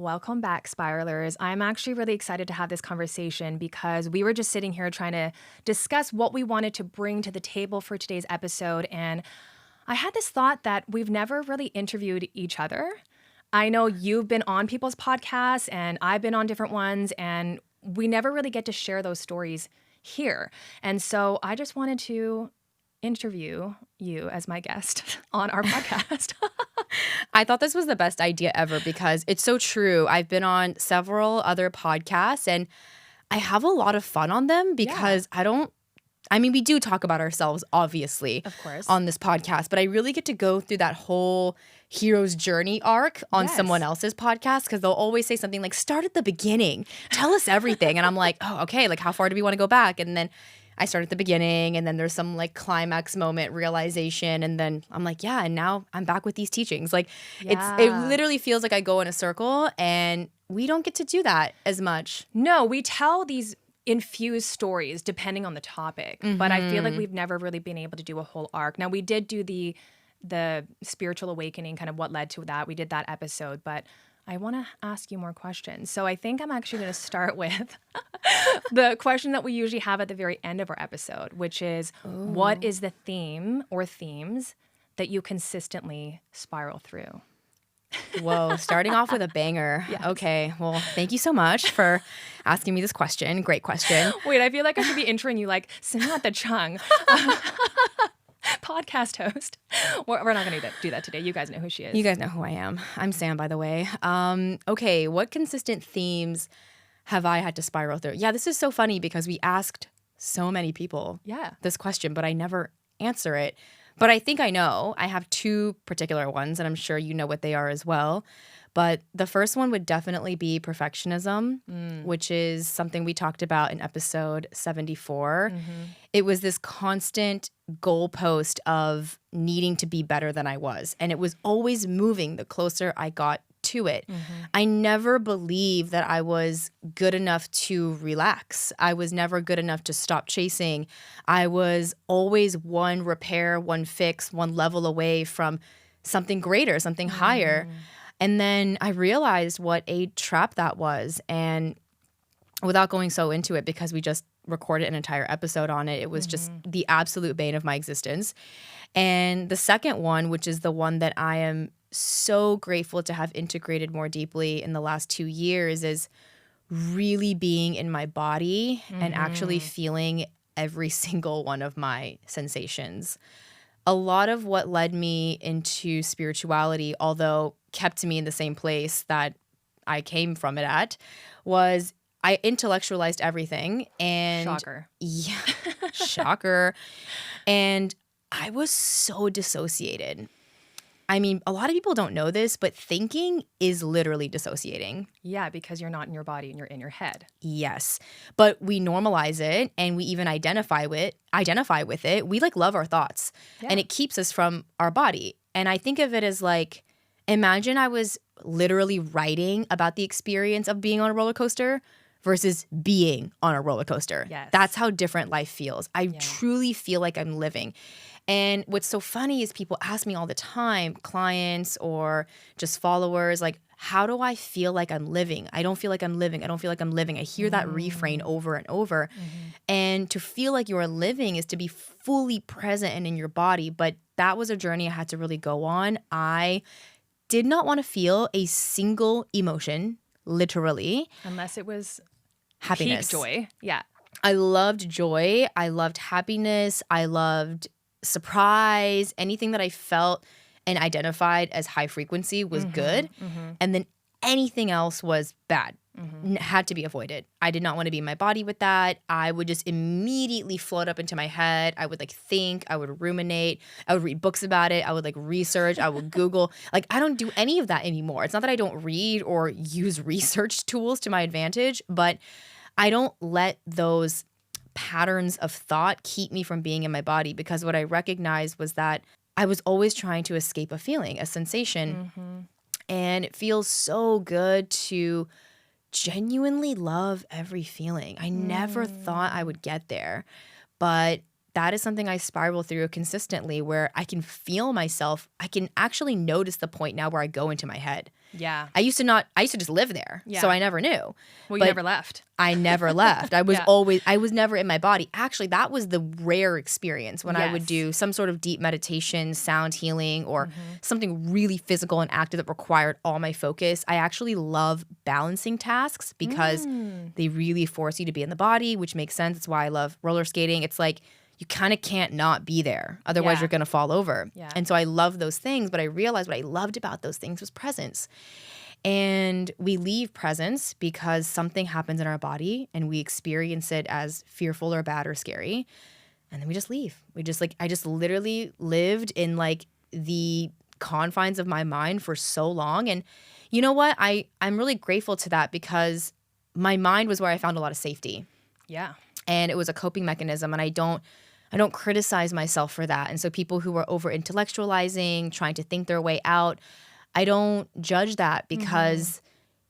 Welcome back, spiralers. I'm actually really excited to have this conversation because we were just sitting here trying to discuss what we wanted to bring to the table for today's episode. And I had this thought that we've never really interviewed each other. I know you've been on people's podcasts and I've been on different ones, and we never really get to share those stories here. And so I just wanted to interview you as my guest on our podcast. I thought this was the best idea ever because it's so true. I've been on several other podcasts and I have a lot of fun on them because we do talk about ourselves, obviously, Of course. on this podcast, but I really get to go through that whole hero's journey arc on someone else's podcast because they'll always say something like, start at the beginning, tell us everything. And I'm like, oh, okay, like how far do we want to go back? And then I start at the beginning and then there's some like climax moment realization. And then I'm like, yeah, and now I'm back with these teachings. Like it literally feels like I go in a circle and we don't get to do that as much. No, we tell these infused stories depending on the topic, but I feel like we've never really been able to do a whole arc. Now we did do the spiritual awakening, kind of what led to that. We did that episode, but I want to ask you more questions. So I think I'm actually going to start with the question that we usually have at the very end of our episode, which is what is the theme or themes that you consistently spiral through? Whoa, starting off with a banger. Yes. Okay, well, thank you so much for asking me this question. Great question. Wait, I feel like I should be introing you like Samantha Chung, podcast host. We're not going to do that today. You guys know who she is. You guys know who I am. I'm Sam, by the way. Okay, what consistent themes have I had to spiral through? Yeah, this is so funny because we asked so many people this question, but I never answer it. But I think I know. I have two particular ones, and I'm sure you know what they are as well. But the first one would definitely be perfectionism, which is something we talked about in episode 74. It was this constant goalpost of needing to be better than I was. And it was always moving the closer I got to it. I never believed that I was good enough to relax. I was never good enough to stop chasing. I was always one repair, one fix, one level away from something greater, something higher. And then I realized what a trap that was. And without going so into it, because we just recorded an entire episode on it, it was just the absolute bane of my existence. And the second one, which is the one that I am so grateful to have integrated more deeply in the last 2 years, is really being in my body and actually feeling every single one of my sensations. A lot of what led me into spirituality, although kept me in the same place that I came from it at, was I intellectualized everything. And Shocker. Yeah, shocker. And I was so dissociated. I mean, a lot of people don't know this, but thinking is literally dissociating. Yeah, because you're not in your body and you're in your head. Yes. But we normalize it and we even identify with it. We like love our thoughts and it keeps us from our body. And I think of it as like, imagine I was literally writing about the experience of being on a roller coaster versus being on a roller coaster. Yes. That's how different life feels. I truly feel like I'm living. And what's so funny is people ask me all the time, clients or just followers, like, how do I feel like I'm living? I don't feel like I'm living. I don't feel like I'm living. I hear that refrain over and over. And to feel like you are living is to be fully present and in your body. But that was a journey I had to really go on. I did not want to feel a single emotion, literally. Unless it was Happiness. peak joy. Yeah. I loved joy. I loved happiness. I loved surprise. Anything that I felt and identified as high frequency was good. And then anything else was bad. Had to be avoided. I did not want to be in my body with that. I would just immediately float up into my head. I would like think, I would ruminate, I would read books about it, I would like research, I would Google. Like I don't do any of that anymore. It's not that I don't read or use research tools to my advantage, but I don't let those patterns of thought keep me from being in my body, because what I recognized was that I was always trying to escape a feeling, a sensation. And it feels so good to genuinely love every feeling. I never thought I would get there, but that is something I spiral through consistently, where I can feel myself. I can actually notice the point now where I go into my head. Yeah. I used to just live there. Yeah. So I never knew. Well, you But never left. I never left. I was Yeah. I was never in my body. Actually, that was the rare experience when I would Yes. do some sort of deep meditation, sound healing, or something really physical and active that required all my focus. I actually love balancing tasks because they really force you to be in the body, which makes sense. It's why I love roller skating. It's like you kind of can't not be there. Otherwise, Yeah. you're going to fall over. Yeah. And so I love those things, but I realized what I loved about those things was presence. And we leave presence because something happens in our body and we experience it as fearful or bad or scary. And then we just leave. I just literally lived in like the confines of my mind for so long. And you know what? I'm really grateful to that because my mind was where I found a lot of safety. Yeah. And it was a coping mechanism. And I don't criticize myself for that. And so people who are over intellectualizing, trying to think their way out, I don't judge that because,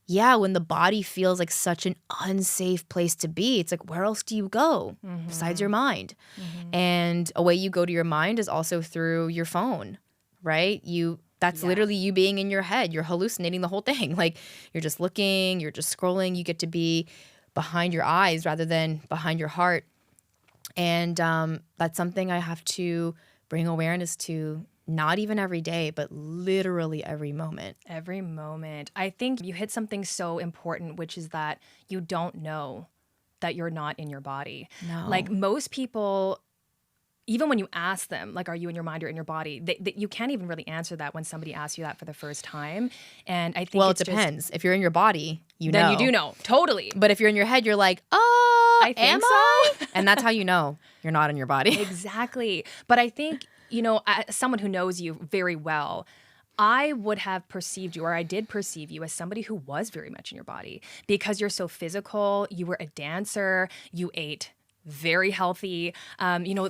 when the body feels like such an unsafe place to be, it's like, where else do you go besides your mind? And a way you go to your mind is also through your phone, right? That's literally you being in your head. You're hallucinating the whole thing. Like you're just looking, you're just scrolling. You get to be behind your eyes rather than behind your heart. And that's something I have to bring awareness to. Not even every day, but literally every moment. Every moment. I think you hit something so important, which is that you don't know that you're not in your body. No. Like most people, even when you ask them, like, are you in your mind or in your body? You can't even really answer that when somebody asks you that for the first time. And I think it depends. If you're in your body, you know. Then you do know. Totally. But if you're in your head, you're like, I think so. And that's how you know you're not in your body. Exactly. But I think, as someone who knows you very well, I would have perceived you, or I did perceive you as somebody who was very much in your body because you're so physical. You were a dancer. You ate very healthy.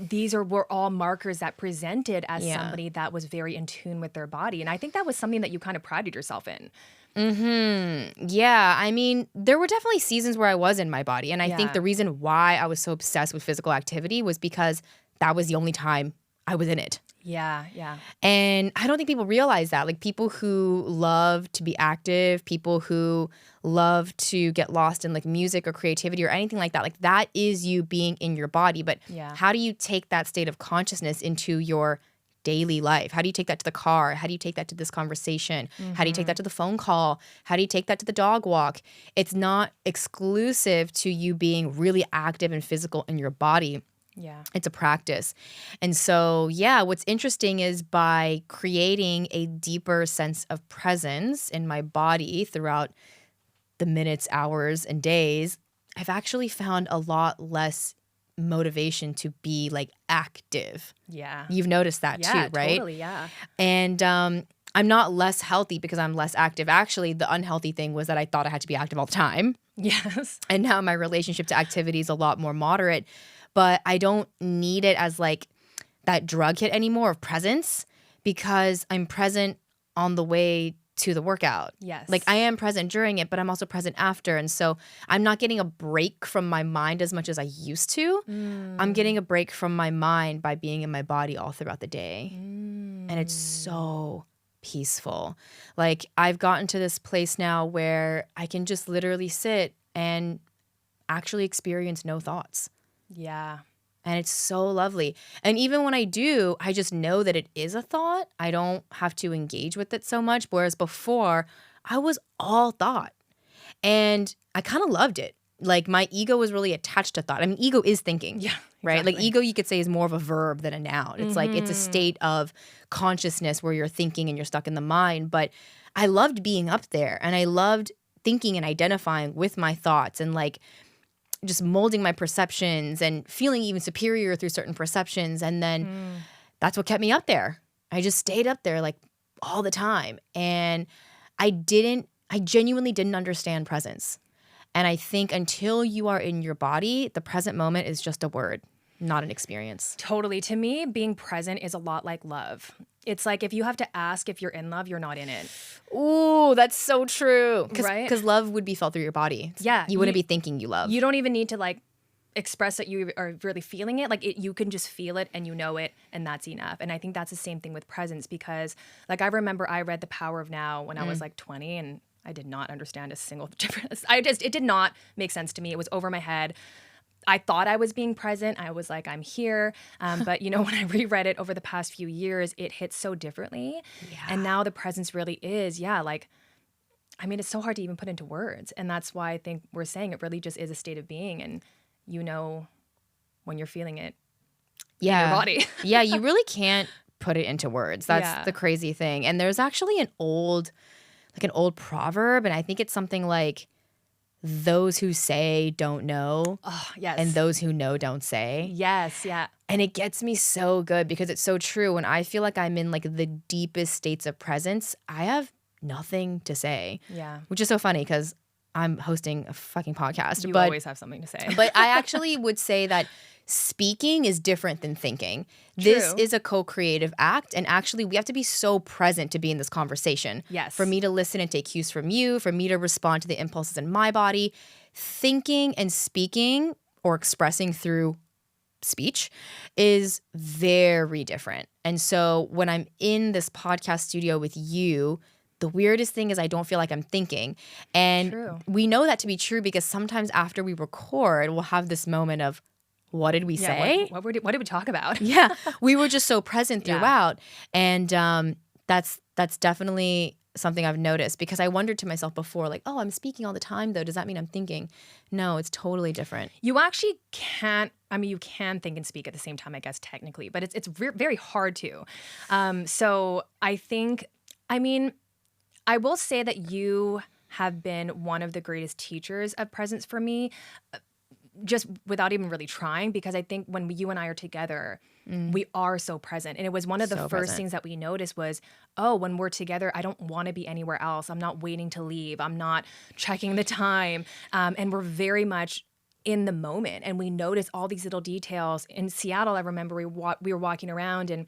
These were all markers that presented as somebody that was very in tune with their body. And I think that was something that you kind of prided yourself in. Yeah. I mean, there were definitely seasons where I was in my body. And I think the reason why I was so obsessed with physical activity was because that was the only time I was in it. Yeah, yeah. And I don't think people realize that. Like people who love to be active, people who love to get lost in like music or creativity or anything like that is you being in your body. But how do you take that state of consciousness into your daily life? How do you take that to the car? How do you take that to this conversation? How do you take that to the phone call? How do you take that to the dog walk? It's not exclusive to you being really active and physical in your body. Yeah. It's a practice. And so, what's interesting is by creating a deeper sense of presence in my body throughout the minutes, hours, and days, I've actually found a lot less motivation to be like active. Yeah. You've noticed that too, right? Totally, yeah. And I'm not less healthy because I'm less active. Actually, the unhealthy thing was that I thought I had to be active all the time. Yes. And now my relationship to activity is a lot more moderate. But I don't need it as like that drug hit anymore of presence because I'm present on the way to the workout. Yes. Like I am present during it, but I'm also present after. And so I'm not getting a break from my mind as much as I used to. I'm getting a break from my mind by being in my body all throughout the day. And it's so peaceful. Like I've gotten to this place now where I can just literally sit and actually experience no thoughts. Yeah. And it's so lovely. And even when I do, I just know that it is a thought. I don't have to engage with it so much. Whereas before, I was all thought. And I kind of loved it. Like my ego was really attached to thought. I mean, ego is thinking. Yeah. Right? Exactly. Like ego, you could say, is more of a verb than a noun. It's like it's a state of consciousness where you're thinking and you're stuck in the mind. But I loved being up there and I loved thinking and identifying with my thoughts and like just molding my perceptions and feeling even superior through certain perceptions. And then that's what kept me up there. I just stayed up there like all the time. And I genuinely didn't understand presence. And I think until you are in your body, the present moment is just a word, not an experience. Totally. To me, being present is a lot like love. It's like if you have to ask if you're in love, you're not in it. Ooh, that's so true. Right? Because love would be felt through your body. Yeah. You wouldn't be thinking you love. You don't even need to like express that you are really feeling it, like you can just feel it and you know it, and that's enough. And I think that's the same thing with presence, because like I remember I read The Power of Now when I was like 20, and I did not understand a single difference. It did not make sense to me. It was over my head. I thought I was being present. I was like, I'm here. But, you know, when I reread it over the past few years, it hits so differently. Yeah. And now the presence really is, like, I mean, it's so hard to even put into words. And that's why I think we're saying it really just is a state of being. And you know when you're feeling it in your body. Yeah, you really can't put it into words. That's the crazy thing. And there's actually an old proverb, and I think it's something like, those who say don't know. Oh, yes. And those who know don't say. Yes, yeah. And it gets me so good because it's so true. When I feel like I'm in like the deepest states of presence, I have nothing to say. Yeah. Which is so funny because I'm hosting a fucking podcast. You always have something to say. But I actually would say that speaking is different than thinking. True. This is a co-creative act. And actually, we have to be so present to be in this conversation. Yes. For me to listen and take cues from you, for me to respond to the impulses in my body. Thinking and speaking or expressing through speech is very different. And so when I'm in this podcast studio with you, the weirdest thing is I don't feel like I'm thinking. And we know that to be true because sometimes after we record, we'll have this moment of, what did we say? What did we talk about? Yeah, we were just so present throughout. And that's definitely something I've noticed because I wondered to myself before, like, oh, I'm speaking all the time, though. Does that mean I'm thinking? No, it's totally different. You actually can't. I mean, you can think and speak at the same time, I guess, technically, but it's very hard to. So I think, I mean, I will say that you have been one of the greatest teachers of presence for me, just without even really trying, because I think when you and I are together, we are so present. And it was one of the first things that we noticed was, oh, when we're together, I don't want to be anywhere else. I'm not waiting to leave. I'm not checking the time. And we're very much in the moment. And we notice all these little details. In Seattle, I remember we were walking around and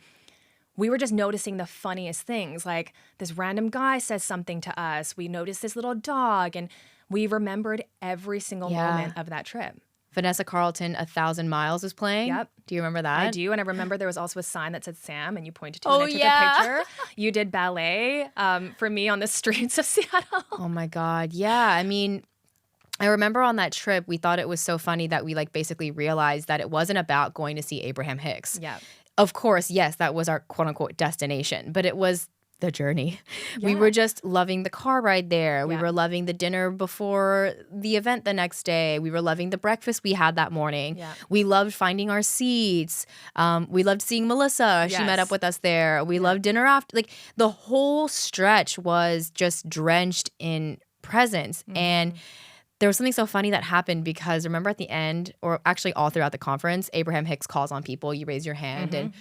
we were just noticing the funniest things. Like this random guy says something to us. We noticed this little dog, and we remembered every single moment of that trip. Vanessa Carlton, 1,000 Miles was playing. Yep. Do you remember that? I do. And I remember there was also a sign that said Sam, and you pointed to it and I took a picture. You did ballet for me on the streets of Seattle. Oh my God. Yeah. I mean, I remember on that trip, we thought it was so funny that we like basically realized that it wasn't about going to see Abraham Hicks. Yeah. Of course, yes, that was our quote unquote destination, but it was the journey. Yeah. We were just loving the car ride there. We were loving the dinner before the event the next day. We were loving the breakfast we had that morning. Yeah. We loved finding our seats. We loved seeing Melissa. She met up with us there. We loved dinner after. Like the whole stretch was just drenched in presence. And there was something so funny that happened because remember at the end, or actually all throughout the conference, Abraham Hicks calls on people. You raise your hand and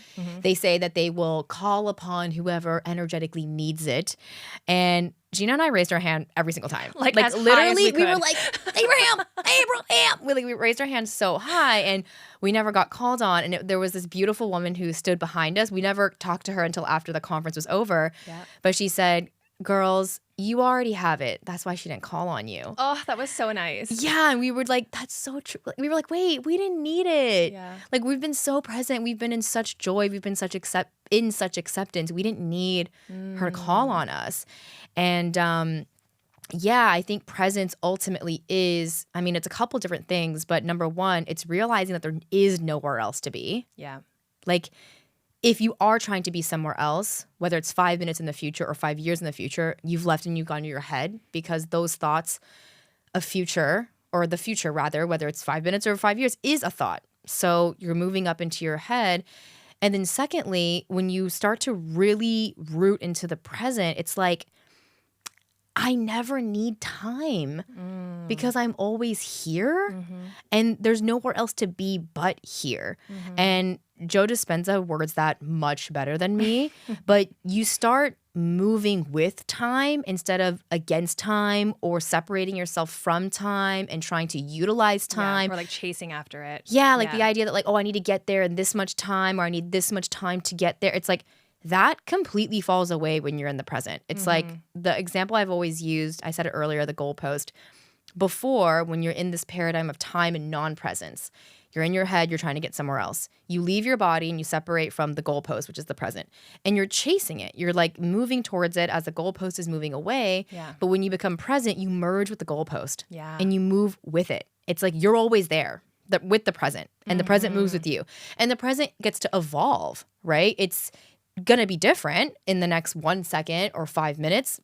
they say that they will call upon whoever energetically needs it. And Gina and I raised our hand every single time. Like literally, we were like, Abraham. We raised our hands so high and we never got called on. And there was this beautiful woman who stood behind us. We never talked to her until after the conference was over. Yeah. But she said, girls, you already have it. That's why she didn't call on you. Oh, that was so nice. Yeah, and we were like, that's so true. We were like, wait, we didn't need it. Yeah. Like we've been so present. We've been in such joy. We've been in such acceptance. We didn't need her to call on us. And I think presence ultimately is, I mean, it's a couple different things, but number one, it's realizing that there is nowhere else to be. Yeah. Like, if you are trying to be somewhere else, whether it's 5 minutes in the future or 5 years in the future, you've left and you've gone to your head because those thoughts of future, or the future rather, whether it's 5 minutes or 5 years, is a thought. So you're moving up into your head. And then secondly, when you start to really root into the present, it's like, I never need time because I'm always here and there's nowhere else to be but here. And Joe Dispenza words that much better than me, but you start moving with time instead of against time or separating yourself from time and trying to utilize time. Or like chasing after it. Yeah, like the idea that like, oh, I need to get there in this much time or I need this much time to get there. It's like, that completely falls away when you're in the present. It's like the example I've always used, I said it earlier, the goalpost. Before, when you're in this paradigm of time and non-presence, you're in your head, you're trying to get somewhere else. You leave your body and you separate from the goalpost, which is the present, and you're chasing it. You're like moving towards it as the goalpost is moving away. Yeah. But when you become present, you merge with the goalpost Yeah. and you move with it. It's like you're always there with the present, and the present moves with you. And the present gets to evolve, right? It's going to be different in the next 1 second or 5 minutes,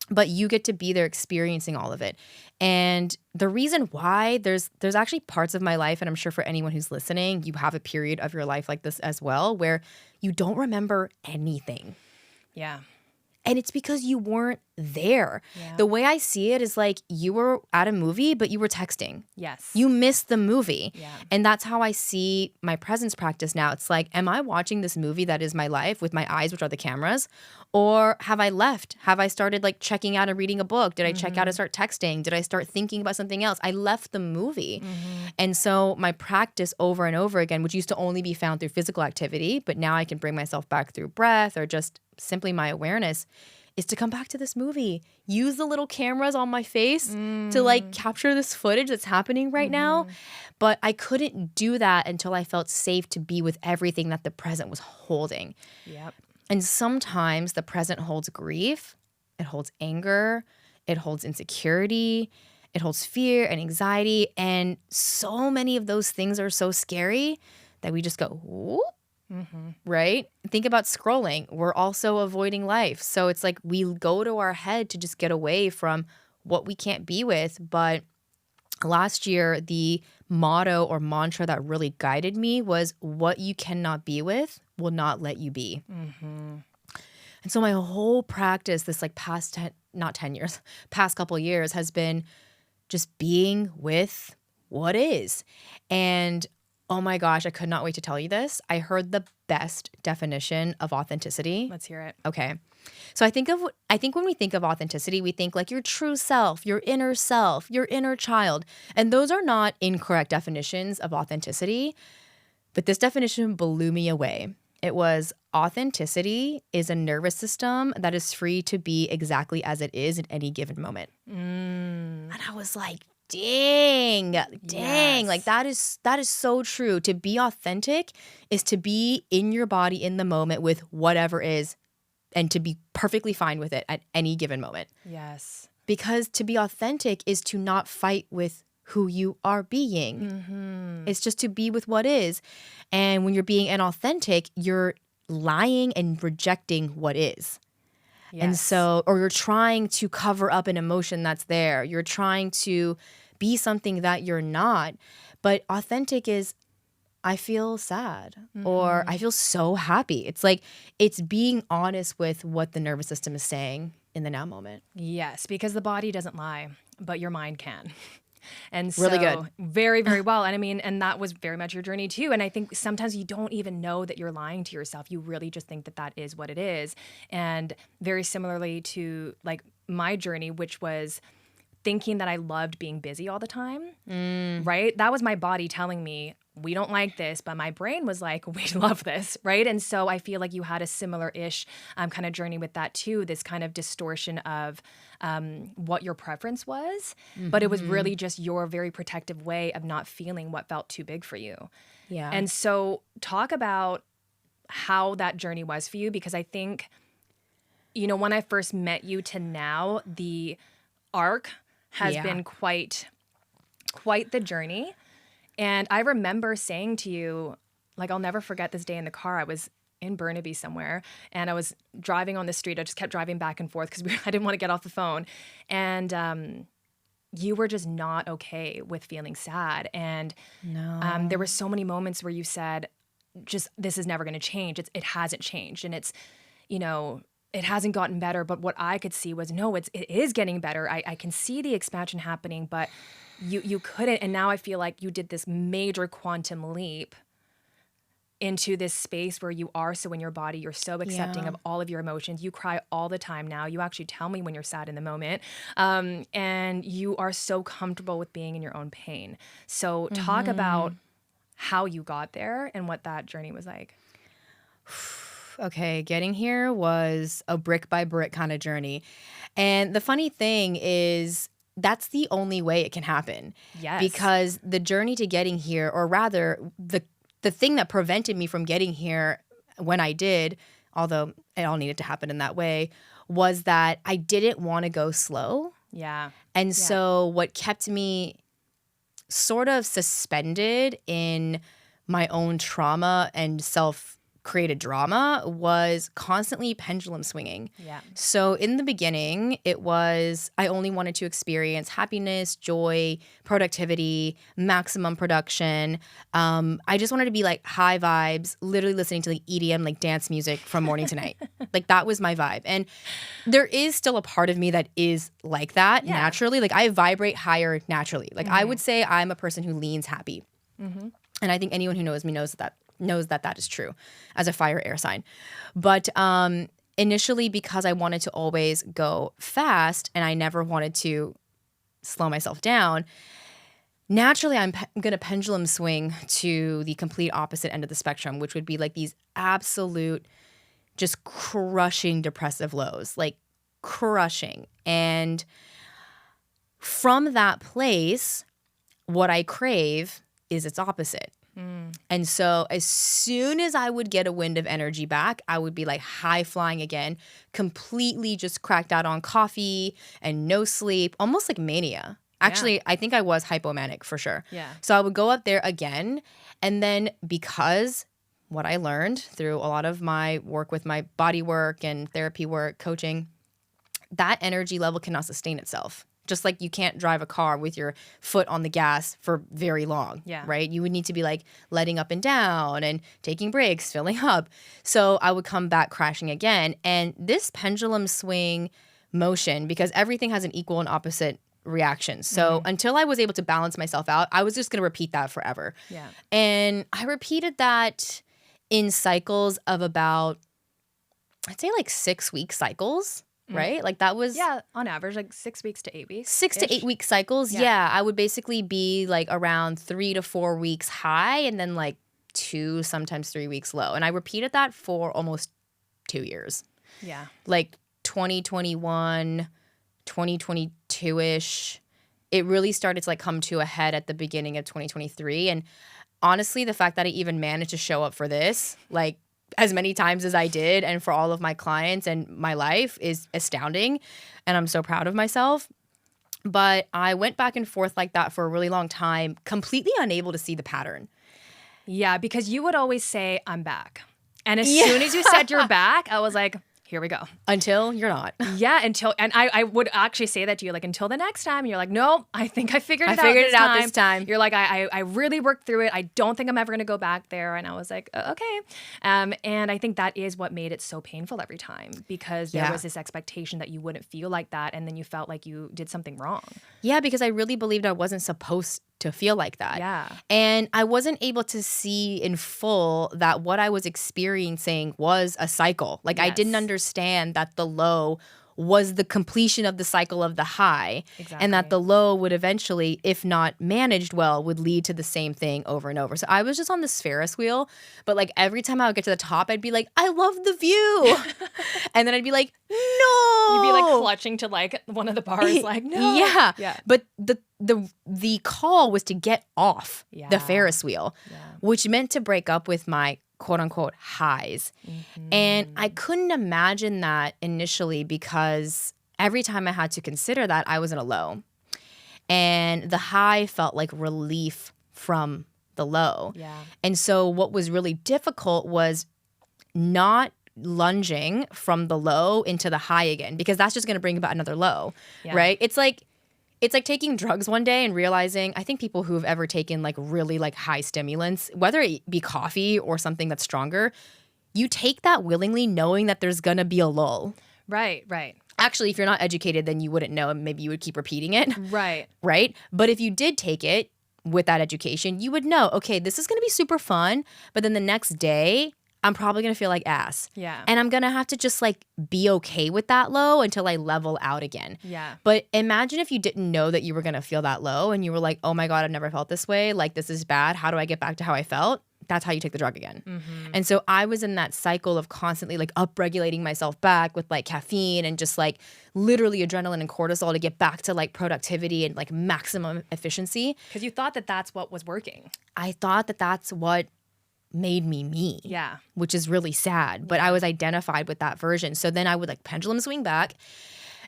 but you get to be there experiencing all of it. And the reason why there's actually parts of my life, and I'm sure for anyone who's listening, you have a period of your life like this as well, where you don't remember anything. Yeah. And it's because you weren't there. Yeah. The way I see it is like you were at a movie, but you were texting. Yes. You missed the movie. Yeah. And that's how I see my presence practice now. It's like, am I watching this movie that is my life with my eyes, which are the cameras? Or have I left? Have I started like checking out and reading a book? Did I check out and start texting? Did I start thinking about something else? I left the movie. And so my practice over and over again, which used to only be found through physical activity, but now I can bring myself back through breath or just simply my awareness, is to come back to this movie. Use the little cameras on my face to like capture this footage that's happening right now. But I couldn't do that until I felt safe to be with everything that the present was holding. Yep. And sometimes the present holds grief, it holds anger, it holds insecurity, it holds fear and anxiety. And so many of those things are so scary that we just go, whoop. Right? Think about scrolling. We're also avoiding life. So it's like we go to our head to just get away from what we can't be with. But last year, the motto or mantra that really guided me was, what you cannot be with will not let you be. And so my whole practice, this like past past couple years has been just being with what is. And oh my gosh, I could not wait to tell you this. I heard the best definition of authenticity. Let's hear it. Okay. So I think when we think of authenticity, we think like your true self, your inner child. And those are not incorrect definitions of authenticity. But this definition blew me away. It was, authenticity is a nervous system that is free to be exactly as it is at any given moment. And I was like, dang, Yes. like that is so true. To be authentic is to be in your body in the moment with whatever is, and to be perfectly fine with it at any given moment. Yes. Because to be authentic is to not fight with who you are being. It's just to be with what is. And when you're being inauthentic, you're lying and rejecting what is. Yes. And so, or you're trying to cover up an emotion that's there. You're trying to be something that you're not. But authentic is, I feel sad or I feel so happy. It's like, it's being honest with what the nervous system is saying in the now moment. Yes, because the body doesn't lie, but your mind can. And so, Really good. Very, very well. And I mean, and that was very much your journey too. And I think sometimes you don't even know that you're lying to yourself. You really just think that that is what it is. And very similarly to like my journey, which was thinking that I loved being busy all the time, right? That was my body telling me, we don't like this, but my brain was like, we love this, right? And so I feel like you had a similar-ish kind of journey with that too, this kind of distortion of what your preference was, but it was really just your very protective way of not feeling what felt too big for you. Yeah. And so talk about how that journey was for you, because I think, you know, when I first met you to now, the arc has been quite the journey. And I remember saying to you, like, I'll never forget this day in the car. I was in Burnaby somewhere, and I was driving on the street. I just kept driving back and forth because I didn't want to get off the phone. And you were just not okay with feeling sad. And there were so many moments where you said, just, this is never going to change. It hasn't changed. And it's, you know, it hasn't gotten better. But what I could see was, no, it is getting better. I can see the expansion happening, but you couldn't. And now I feel like you did this major quantum leap into this space where you are so in your body. You're so accepting of all of your emotions. You cry all the time now. You actually tell me when you're sad in the moment. And you are so comfortable with being in your own pain. So talk about how you got there and what that journey was like. Okay, getting here was a brick by brick kind of journey. And the funny thing is, that's the only way it can happen. Yes. Because the journey to getting here, or rather the thing that prevented me from getting here when I did, although it all needed to happen in that way, was that I didn't want to go slow. Yeah. And so what kept me sort of suspended in my own trauma and self-created drama was constantly pendulum swinging. Yeah. So in the beginning, it was I only wanted to experience happiness, joy, productivity, maximum production. I just wanted to be like high vibes, literally listening to like EDM, like dance music from morning to night. Like that was my vibe. And there is still a part of me that is like that naturally. Like I vibrate higher naturally. Like I would say I'm a person who leans happy. And I think anyone who knows me knows that is true as a fire air sign. But initially, because I wanted to always go fast and I never wanted to slow myself down, naturally I'm going to pendulum swing to the complete opposite end of the spectrum, which would be like these absolute just crushing depressive lows, like crushing. And from that place, what I crave is its opposite. And so as soon as I would get a wind of energy back, I would be like high flying again, completely just cracked out on coffee and no sleep, almost like mania. Actually, I think I was hypomanic for sure. Yeah. So I would go up there again. And then because what I learned through a lot of my work with my body work and therapy work, coaching, that energy level cannot sustain itself. Just like you can't drive a car with your foot on the gas for very long, right? You would need to be like letting up and down and taking breaks, filling up. So I would come back crashing again. And this pendulum swing motion, because everything has an equal and opposite reaction. So until I was able to balance myself out, I was just going to repeat that forever. Yeah. And I repeated that in cycles of about, I'd say like 6-week cycles. Right? Like that was... Yeah, on average, like 6 weeks to 8 weeks. 6 to 8 week cycles. Yeah. I would basically be like around 3 to 4 weeks high and then like 2, sometimes 3 weeks low. And I repeated that for almost 2 years. Yeah. Like 2021, 2022-ish. It really started to like come to a head at the beginning of 2023. And honestly, the fact that I even managed to show up for this, like, as many times as I did and for all of my clients and my life is astounding. And I'm so proud of myself. But I went back and forth like that for a really long time, completely unable to see the pattern. Yeah, because you would always say, I'm back. And as soon as you said you're back, I was like, here we go. Until you're not. Yeah, and I would actually say that to you, like, until the next time. You're like, no, I think I figured it out this time. You're like, I really worked through it. I don't think I'm ever going to go back there. And I was like, okay. And I think that is what made it so painful every time, because there was this expectation that you wouldn't feel like that. And then you felt like you did something wrong. Yeah, because I really believed I wasn't supposed to feel like that. Yeah. And I wasn't able to see in full that what I was experiencing was a cycle. Like I didn't understand that the low was the completion of the cycle of the high. Exactly. And that the low would eventually, if not managed well, would lead to the same thing over and over. So I was just on this Ferris wheel, but like every time I would get to the top, I'd be like, I love the view. And then I'd be like, no. You'd be like clutching to like one of the bars, like, no. Yeah. But the call was to get off the Ferris wheel, which meant to break up with my quote unquote highs. And I couldn't imagine that initially, because every time I had to consider that, I was in a low. And the high felt like relief from the low. Yeah. And so what was really difficult was not lunging from the low into the high again, because that's just going to bring about another low, right? It's like taking drugs one day and realizing, I think people who have ever taken like really like high stimulants, whether it be coffee or something that's stronger, you take that willingly knowing that there's going to be a lull. Right. Actually, if you're not educated, then you wouldn't know, and maybe you would keep repeating it. Right. But if you did take it with that education, you would know, okay, this is going to be super fun, but then the next day, I'm probably going to feel like ass. Yeah. And I'm going to have to just like be okay with that low until I level out again. Yeah. But imagine if you didn't know that you were going to feel that low and you were like, oh my God, I've never felt this way. Like, this is bad. How do I get back to how I felt? that's how you take the drug again. And so I was in that cycle of constantly like upregulating myself back with like caffeine and just like literally adrenaline and cortisol to get back to like productivity and like maximum efficiency. Because you thought that that's what was working. I thought that that's what made me me. Yeah. Which is really sad. But I was identified with that version. So then I would like pendulum swing back.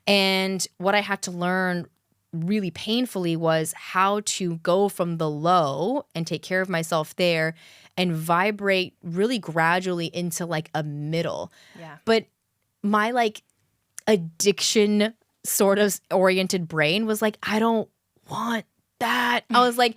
And what I had to learn really painfully was how to go from the low and take care of myself there and vibrate really gradually into like a middle. Yeah. But my like addiction sort of oriented brain was like, I don't want that. I was like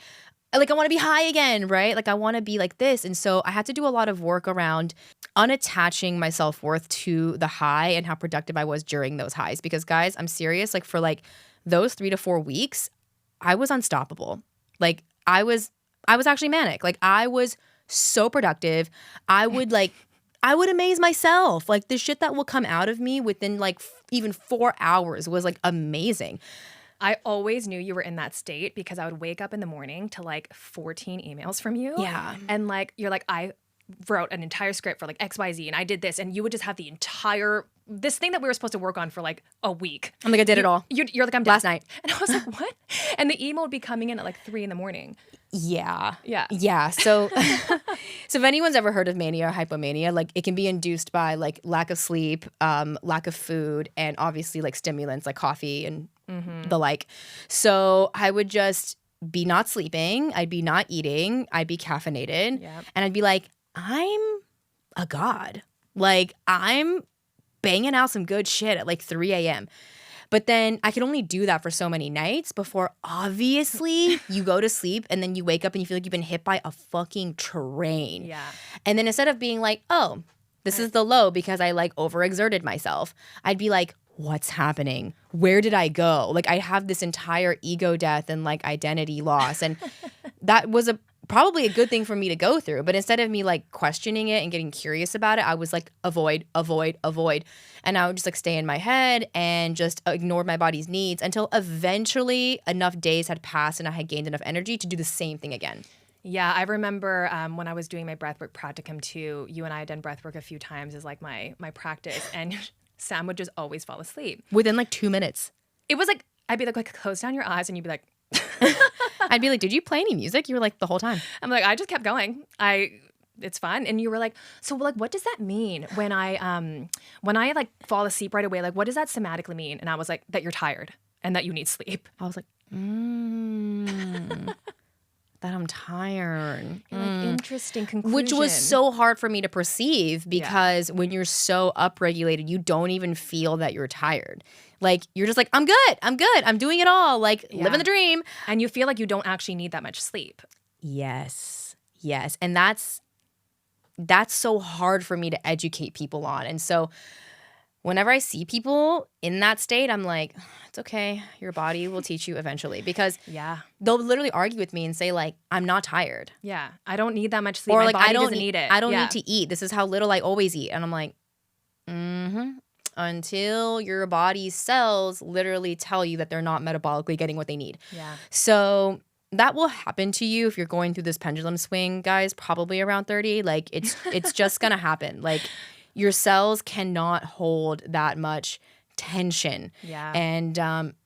I want to be high again, right? Like I want to be like this. And so I had to do a lot of work around unattaching my self-worth to the high and how productive I was during those highs. Because guys, I'm serious, like for like those 3 to 4 weeks, I was unstoppable. Like I was actually manic. Like I was so productive. I would amaze myself. Like the shit that will come out of me within like even 4 hours was like amazing. I always knew you were in that state because I would wake up in the morning to like 14 emails from you. Yeah. And like, you're like, I wrote an entire script for like XYZ and I did this. And you would just have the entire, this thing that we were supposed to work on for like a week. I'm like, I did it all. You're like, I'm last done. night. And I was like, what? And the email would be coming in at like 3 a.m. Yeah. Yeah. Yeah. So, so if anyone's ever heard of mania or hypomania, like it can be induced by like lack of sleep, lack of food, and obviously like stimulants like coffee and the like. So I would just be not sleeping. I'd be not eating. I'd be caffeinated. Yep. And I'd be like, I'm a god. Like I'm banging out some good shit at like 3 a.m. But then I could only do that for so many nights before obviously you go to sleep and then you wake up and you feel like you've been hit by a fucking train. Yeah. And then instead of being like, oh, this is the low because I like overexerted myself, I'd be like, what's happening? Where did I go? Like I have this entire ego death and like identity loss. And that was probably a good thing for me to go through. But instead of me like questioning it and getting curious about it, I was like, avoid. And I would just like stay in my head and just ignore my body's needs until eventually enough days had passed and I had gained enough energy to do the same thing again. Yeah, I remember when I was doing my breathwork practicum too, you and I had done breathwork a few times as like my practice. And Sam would just always fall asleep. Within like 2 minutes. It was like, I'd be like, close down your eyes and you'd be like, I'd be like, did you play any music? You were like, the whole time. I'm like, I just kept going. It's fun. And you were like, so like, what does that mean when I like fall asleep right away? Like, what does that somatically mean? And I was like, that you're tired and that you need sleep. I was like, that I'm tired. You're like, interesting conclusion. Which was so hard for me to perceive because when you're so upregulated, you don't even feel that you're tired. Like, you're just like, I'm good. I'm doing it all. Like, living the dream. And you feel like you don't actually need that much sleep. Yes. And that's so hard for me to educate people on. And so whenever I see people in that state, I'm like, it's okay. Your body will teach you eventually. Because they'll literally argue with me and say like, I'm not tired. Yeah. I don't need that much sleep. Or My like, body doesn't need it. I don't need to eat. This is how little I always eat. And I'm like, until your body's cells literally tell you that they're not metabolically getting what they need. Yeah. So that will happen to you if you're going through this pendulum swing, guys, probably around 30. Like it's just going to happen. Like your cells cannot hold that much tension and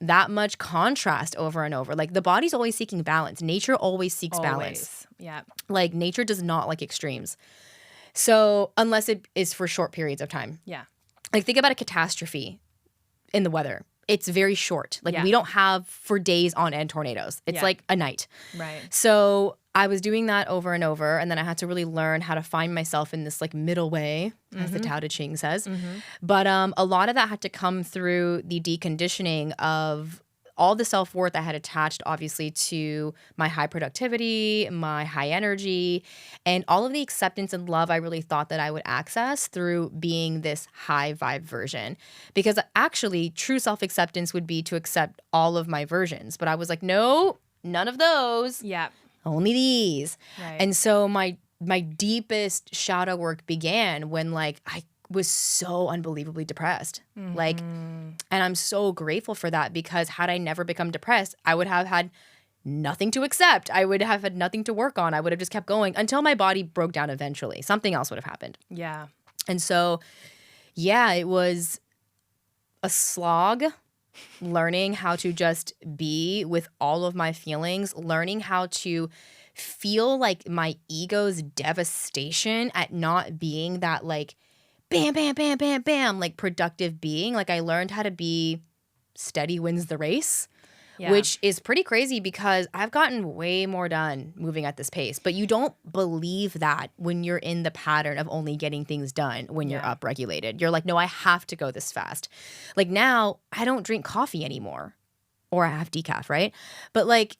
that much contrast over and over. Like the body's always seeking balance. Nature always seeks balance. Yeah. Like nature does not like extremes. So unless it is for short periods of time. Yeah. Like think about a catastrophe in the weather. It's very short. Like we don't have for days on end tornadoes. It's like a night. Right. So I was doing that over and over. And then I had to really learn how to find myself in this like middle way, as the Tao Te Ching says. But a lot of that had to come through the deconditioning of all the self-worth I had attached, obviously, to my high productivity, my high energy, and all of the acceptance and love I really thought that I would access through being this high vibe version. Because actually, true self-acceptance would be to accept all of my versions. But I was like, no, none of those. Yeah. Only these. Right. And so my deepest shadow work began when like I was so unbelievably depressed. Like, and I'm so grateful for that because had I never become depressed, I would have had nothing to accept. I would have had nothing to work on. I would have just kept going until my body broke down eventually. Something else would have happened. Yeah. And so, yeah, it was a slog learning how to just be with all of my feelings, learning how to feel like my ego's devastation at not being that like bam, bam, bam, bam, bam, like productive being. Like I learned how to be steady wins the race. Yeah. Which is pretty crazy because I've gotten way more done moving at this pace. But you don't believe that when you're in the pattern of only getting things done when you're upregulated. You're like, no, I have to go this fast. Like now, I don't drink coffee anymore. Or I have decaf, right? But like,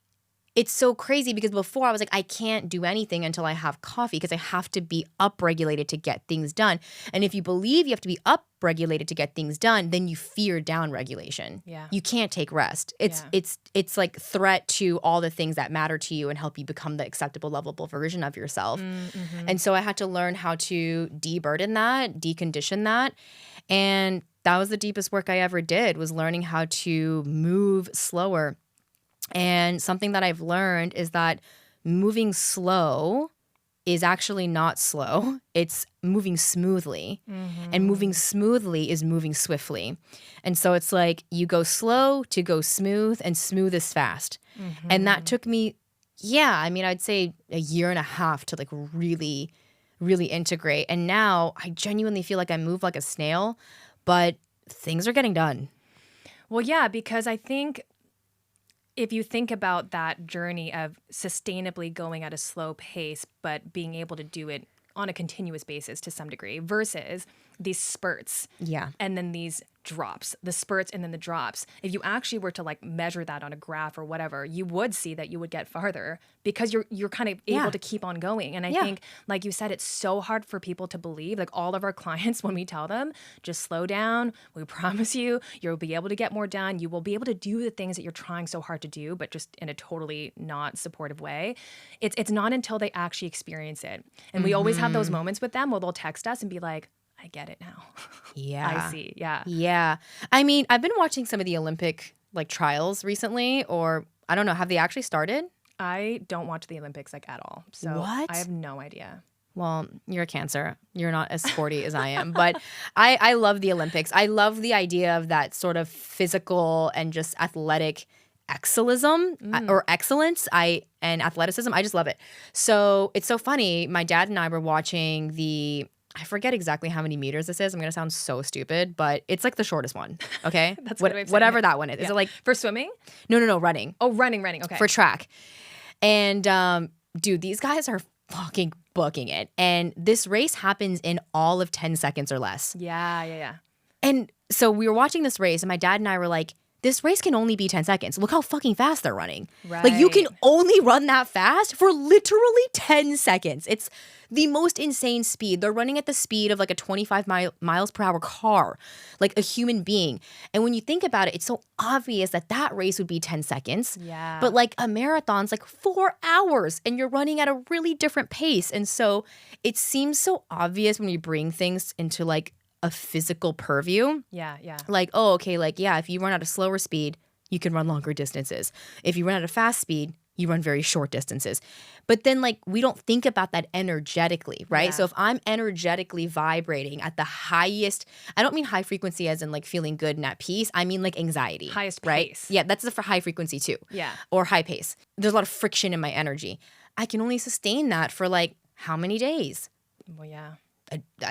it's so crazy because before I was like, I can't do anything until I have coffee because I have to be upregulated to get things done. And if you believe you have to be upregulated to get things done, then you fear downregulation. Yeah. You can't take rest. It's like threat to all the things that matter to you and help you become the acceptable, lovable version of yourself. Mm-hmm. And so I had to learn how to deburden that, decondition that. And that was the deepest work I ever did, was learning how to move slower. And something that I've learned is that moving slow is actually not slow. It's moving smoothly. Mm-hmm. And moving smoothly is moving swiftly. And so it's like you go slow to go smooth, and smooth is fast. Mm-hmm. And that took me, I'd say a year and a half to like really, really integrate. And now I genuinely feel like I move like a snail, but things are getting done. Well, yeah, because I think if you think about that journey of sustainably going at a slow pace, but being able to do it on a continuous basis to some degree versus these spurts. Yeah. And then these drops, the spurts and then the drops. If you actually were to like measure that on a graph or whatever, you would see that you would get farther because you're kind of able to keep on going. And I think, like you said, it's so hard for people to believe. Like all of our clients, when we tell them, just slow down. We promise you'll be able to get more done. You will be able to do the things that you're trying so hard to do, but just in a totally not supportive way. It's not until they actually experience it. And we always have those moments with them where they'll text us and be like, I get it now. Yeah. I see. Yeah. Yeah. I mean, I've been watching some of the Olympic like trials recently, or I don't know, have they actually started? I don't watch the Olympics like at all. So what? I have no idea. Well, you're a Cancer. You're not as sporty as I am. But I love the Olympics. I love the idea of that sort of physical and just athletic excellism or excellence and athleticism. I just love it. So it's so funny. My dad and I were watching I forget exactly how many meters this is. I'm going to sound so stupid, but it's like the shortest one. Okay? That's whatever that one is. Yeah. Is it like for swimming? No, running. Oh, running. Okay. For track. And dude, these guys are fucking booking it. And this race happens in all of 10 seconds or less. Yeah. And so we were watching this race and my dad and I were like, this race can only be 10 seconds. Look how fucking fast they're running. Right. Like you can only run that fast for literally 10 seconds. It's the most insane speed. They're running at the speed of like a 25 miles per hour car, like a human being. And when you think about it, it's so obvious that race would be 10 seconds. Yeah. But like a marathon's like 4 hours and you're running at a really different pace. And so it seems so obvious when you bring things into like a physical purview. Yeah. Like, oh, okay, like, yeah, if you run at a slower speed, you can run longer distances. If you run at a fast speed, you run very short distances. But then, like, we don't think about that energetically, right? Yeah. So if I'm energetically vibrating at the highest, I don't mean high frequency as in, like, feeling good and at peace. I mean, like, anxiety. Highest right? pace. Yeah, that's for high frequency, too. Yeah. Or high pace. There's a lot of friction in my energy. I can only sustain that for, like, how many days? Well, yeah.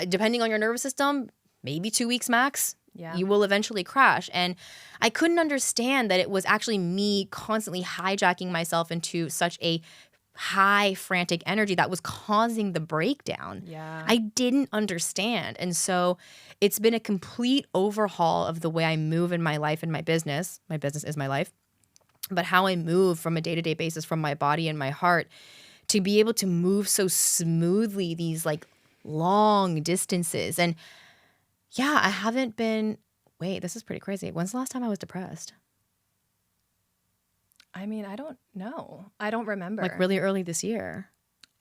Depending on your nervous system, maybe 2 weeks max. Yeah. You will eventually crash. And I couldn't understand that it was actually me constantly hijacking myself into such a high frantic energy that was causing the breakdown. Yeah. I didn't understand. And so it's been a complete overhaul of the way I move in my life and my business. My business is my life. But how I move from a day-to-day basis from my body and my heart to be able to move so smoothly these like long distances. And yeah, I haven't been, wait, this is pretty crazy. When's the last time I was depressed? I mean, I don't know. I don't remember. Like really early this year.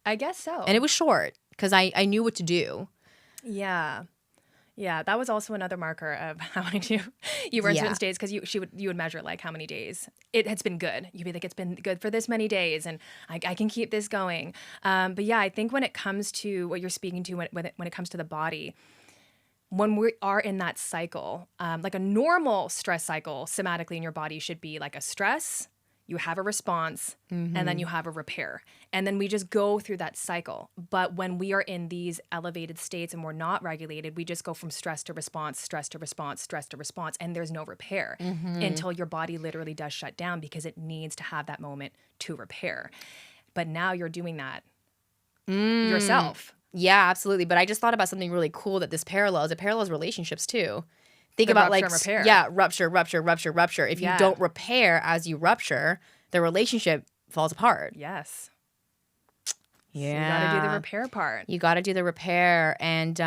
I guess so. And it was short because I knew what to do. Yeah. Yeah, that was also another marker of how many you were in certain Yeah. states, because you would measure like how many days it has been good. You'd be like, it's been good for this many days, and I can keep this going. But yeah, I think when it comes to what you're speaking to, when it comes to the body, when we are in that cycle, like a normal stress cycle, somatically in your body should be like a stress, you have a response, and then you have a repair. And then we just go through that cycle. But when we are in these elevated states and we're not regulated, we just go from stress to response, stress to response, stress to response, and there's no repair until your body literally does shut down, because it needs to have that moment to repair. But now you're doing that yourself. Yeah, absolutely. But I just thought about something really cool that this parallels. It parallels relationships too. Think The about rupture like, and repair. yeah, rupture, rupture, rupture, rupture. If you Yeah. don't repair as you rupture, the relationship falls apart. Yes. Yeah. So you got to do the repair part. You got to do the repair. And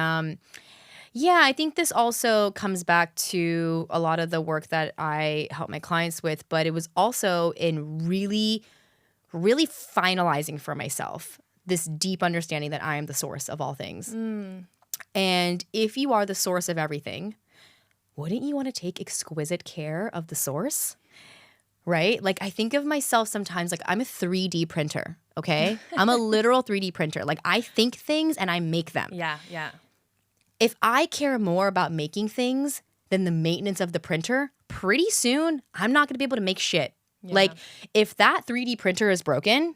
yeah, I think this also comes back to a lot of the work that I help my clients with, but it was also in really, really finalizing for myself this deep understanding that I am the source of all things. And if you are the source of everything, wouldn't you want to take exquisite care of the source? Right? Like, I think of myself sometimes like I'm a 3D printer, okay? I'm a literal 3D printer. Like, I think things and I make them. Yeah, yeah. If I care more about making things than the maintenance of the printer, pretty soon I'm not going to be able to make shit. Yeah. Like, if that 3D printer is broken,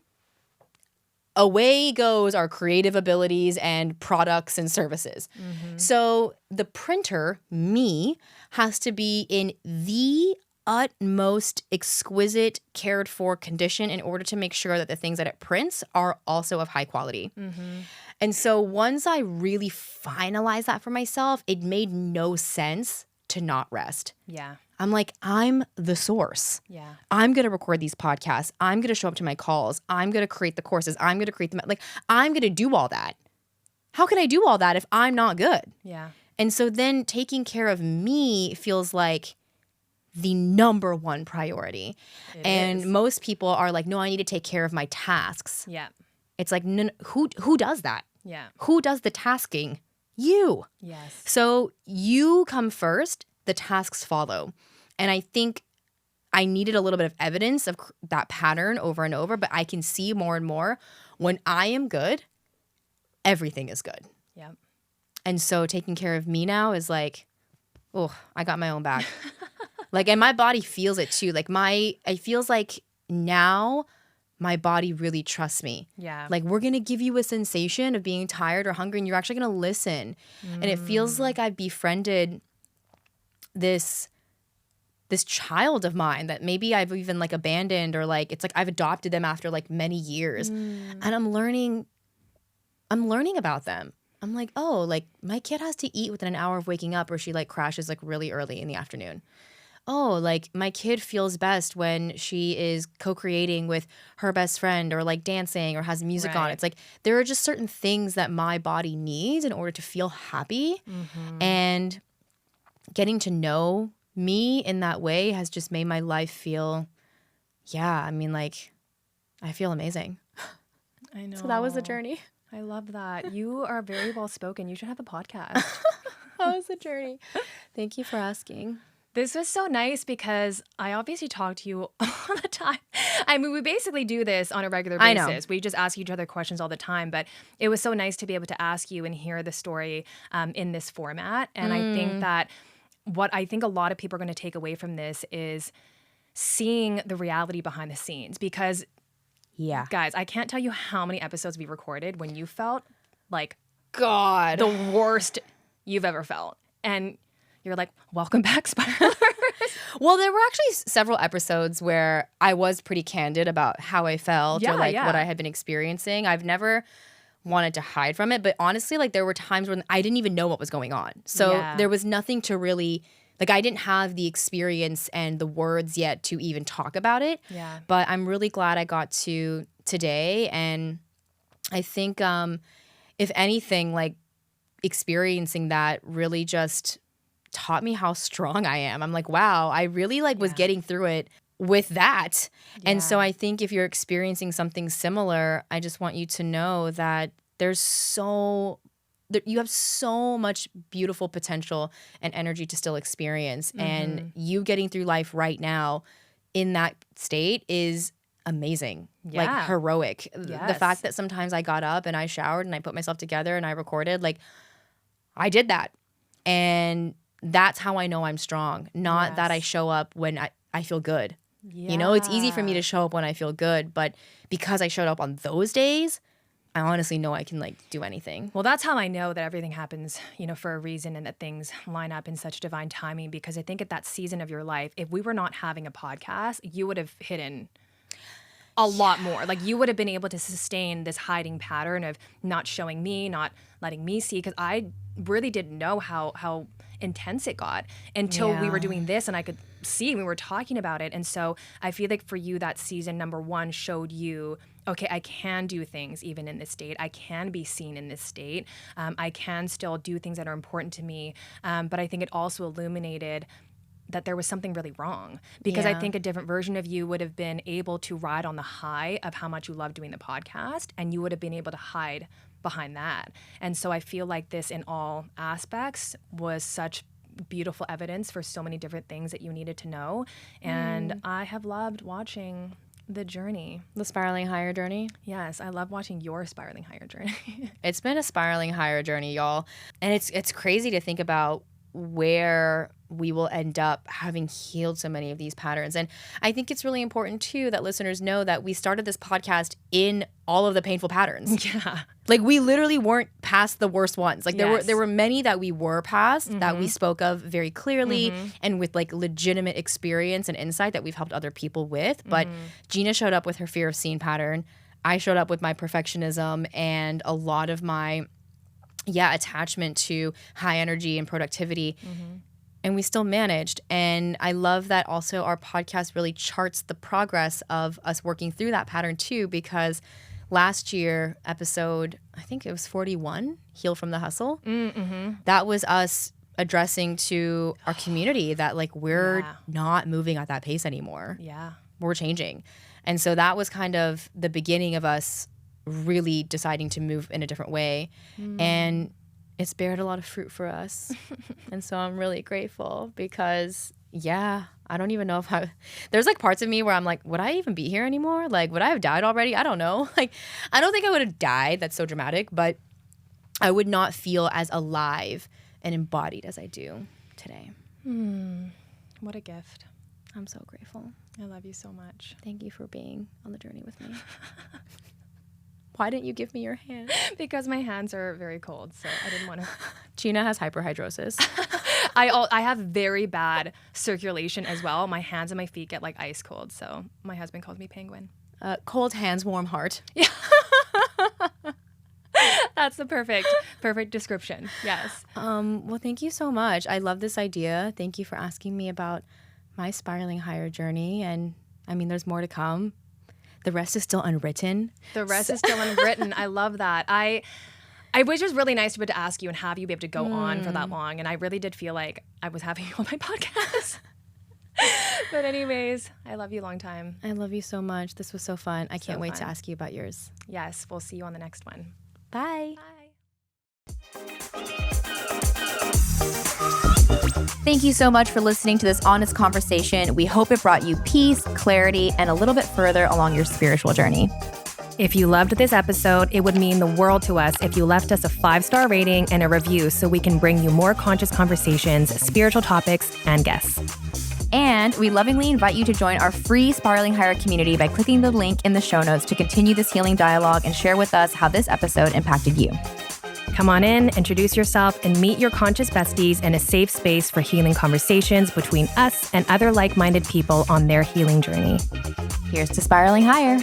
away goes our creative abilities and products and services. So the printer, me, has to be in the utmost exquisite, cared for condition in order to make sure that the things that it prints are also of high quality. And so once I really finalized that for myself, it made no sense to not rest. Yeah. I'm like, I'm the source. Yeah. I'm going to record these podcasts. I'm going to show up to my calls. I'm going to create the courses. I'm going to create them. Like, I'm going to do all that. How can I do all that if I'm not good? Yeah. And so then taking care of me feels like the number one priority. It is. Most people are like, no, I need to take care of my tasks. Yeah. It's like, no, who does that? Yeah. Who does the tasking? You. Yes. So you come first, the tasks follow. And I think I needed a little bit of evidence of that pattern over and over, but I can see more and more when I am good, everything is good. Yeah. And so taking care of me now is like, oh, I got my own back. Like, and my body feels it too. Like it feels like now my body really trusts me. Yeah. Like, we're going to give you a sensation of being tired or hungry, and you're actually going to listen. And it feels like I've befriended this child of mine that maybe I've even like abandoned, or like, it's like I've adopted them after like many years. And I'm learning about them. I'm like, oh, like my kid has to eat within an hour of waking up, or she like crashes like really early in the afternoon. Oh, like my kid feels best when she is co-creating with her best friend, or like dancing, or has music on. Right. It's like there are just certain things that my body needs in order to feel happy. And getting to know me in that way has just made my life feel, yeah, I mean, like, I feel amazing. I know. So that was the journey. I love that. You are very well spoken. You should have a podcast. That was the journey. Thank you for asking. This was so nice because I obviously talk to you all the time. I mean, we basically do this on a regular I know. basis. We just ask each other questions all the time. But it was so nice to be able to ask you and hear the story in this format. And I think that what I think a lot of people are going to take away from this is seeing the reality behind the scenes. Because, Yeah. guys, I can't tell you how many episodes we recorded when you felt like God. the worst you've ever felt. And you're like, welcome back, Spiral. Well, there were actually several episodes where I was pretty candid about how I felt, or like what I had been experiencing. I've never wanted to hide from it, but honestly, like there were times when I didn't even know what was going on. So there was nothing to really, like, I didn't have the experience and the words yet to even talk about it. Yeah. But I'm really glad I got to today. And I think if anything, like experiencing that really just taught me how strong I am. I'm like, wow, I really like was getting through it with that. And so I think if you're experiencing something similar, I just want you to know that there's so you have so much beautiful potential and energy to still experience. And you getting through life right now in that state is amazing, like heroic. Yes. The fact that sometimes I got up and I showered and I put myself together and I recorded, like I did that. And that's how I know I'm strong, not that I show up when I feel good. Yeah. You know, it's easy for me to show up when I feel good, but because I showed up on those days, I honestly know I can like do anything. Well, that's how I know that everything happens, you know, for a reason and that things line up in such divine timing, because I think at that season of your life, if we were not having a podcast, you would have hidden a lot more. Like you would have been able to sustain this hiding pattern of not showing me, not letting me see, because I really didn't know how intense it got until we were doing this and I could see we were talking about it. And so I feel like for you, that season number 1 showed you, okay, I can do things even in this state. I can be seen in this state. I can still do things that are important to me. But I think it also illuminated that there was something really wrong, because I think a different version of you would have been able to ride on the high of how much you love doing the podcast, and you would have been able to hide behind that. And so I feel like this in all aspects was such beautiful evidence for so many different things that you needed to know. And I have loved watching the journey. The spiraling higher journey? Yes, I love watching your spiraling higher journey. It's been a spiraling higher journey, y'all. And it's crazy to think about where we will end up having healed so many of these patterns. And I think it's really important too that listeners know that we started this podcast in all of the painful patterns. Yeah. Like we literally weren't past the worst ones. Like there were many that we were past that we spoke of very clearly and with like legitimate experience and insight that we've helped other people with. But Gina showed up with her fear of seen pattern. I showed up with my perfectionism and a lot of my attachment to high energy and productivity. And we still managed. And I love that also our podcast really charts the progress of us working through that pattern too, because last year, episode, I think it was 41, Heal from the Hustle, that was us addressing to our community that like we're not moving at that pace anymore. Yeah. We're changing. And so that was kind of the beginning of us really deciding to move in a different way. And it's bared a lot of fruit for us. And so I'm really grateful because, I don't even know if there's like parts of me where I'm like, would I even be here anymore? Like, would I have died already? I don't know. Like, I don't think I would have died. That's so dramatic, but I would not feel as alive and embodied as I do today. What a gift. I'm so grateful. I love you so much. Thank you for being on the journey with me. Why didn't you give me your hand? Because my hands are very cold, so I didn't want to. Gina has hyperhidrosis. I have very bad circulation as well. My hands and my feet get like ice cold, so my husband calls me penguin. Cold hands, warm heart. Yeah. That's the perfect description. Yes. Well, thank you so much. I love this idea. Thank you for asking me about my spiraling higher journey. And I mean, there's more to come. The rest is still unwritten. The rest is still unwritten. I love that. I was just really nice to be able to ask you and have you be able to go on for that long. And I really did feel like I was having you on my podcast. But anyways, I love you long time. I love you so much. This was so fun. I can't wait to ask you about yours. Yes. We'll see you on the next one. Bye. Bye. Thank you so much for listening to this honest conversation. We hope it brought you peace, clarity, and a little bit further along your spiritual journey. If you loved this episode, it would mean the world to us if you left us a 5-star rating and a review so we can bring you more conscious conversations, spiritual topics, and guests. And we lovingly invite you to join our free Spiraling Higher community by clicking the link in the show notes to continue this healing dialogue and share with us how this episode impacted you. Come on in, introduce yourself, and meet your conscious besties in a safe space for healing conversations between us and other like-minded people on their healing journey. Here's to Spiraling Higher.